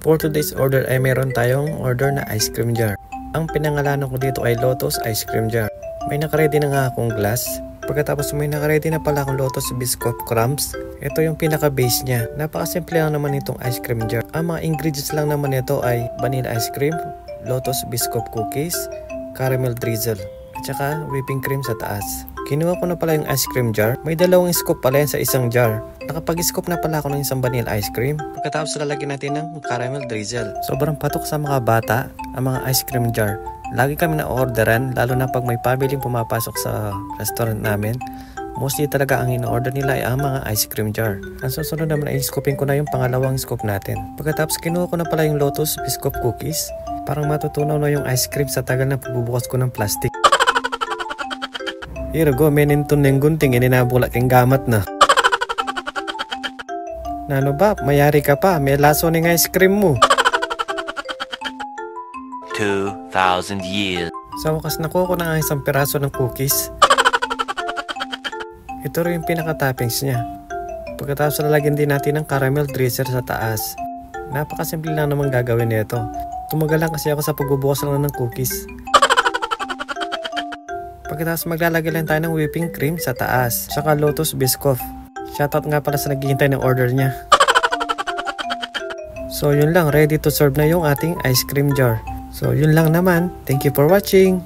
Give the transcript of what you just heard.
For today's order ay meron tayong order na ice cream jar. Ang pinangalanan ko dito ay Lotus Ice Cream Jar. May nakaredy na nga akong glass. Pagkatapos may nakaredy na pala akong Lotus Biscoff Crumbs. Ito yung pinaka-base niya. Napakasimple lang naman itong ice cream jar. Ang mga ingredients lang naman nito ay vanilla ice cream, Lotus Biscoff cookies, caramel drizzle, at saka whipping cream sa taas. Kinuha ko na pala yung ice cream jar. May dalawang scoop pala yan sa isang jar. Nakapag-scoop na pala ako ng isang vanilla ice cream. Pagkatapos lalagyan natin ng caramel drizzle. Sobrang patok sa mga bata ang mga ice cream jar. Lagi kami na-orderan, lalo na pag may pamilyeng pumapasok sa restaurant namin. Mostly talaga ang in-order nila ay ang mga ice cream jar. Ang susunod naman ay scoopin ko na yung pangalawang scoop natin. Pagkatapos kinuha ko na pala yung Lotus Biscoff cookies. Parang matutunaw na yung ice cream sa tagal na pagbubukas ko ng plastic. Here go, meninton ng gunting, ininabulak yung gamat na. Nano ba, mayari ka pa, may laso ng ice cream mo. 2,000 years. Sa wakas nakuha ko na isang piraso ng cookies. Ito rin yung pinaka-toppings niya. Pagkatapos lalagyan din natin ng caramel drizzle sa taas. Napakasimple lang naman gagawin nito. Tumagal lang kasi ako sa pagbubukas lang ng cookies. Pagkatapos maglalagay lang tayo ng whipping cream sa taas. Saka Lotus Biscoff. Shoutout nga pala sa naghihintay ng order niya. So yun lang, ready to serve na yung ating ice cream jar. So yun lang naman. Thank you for watching.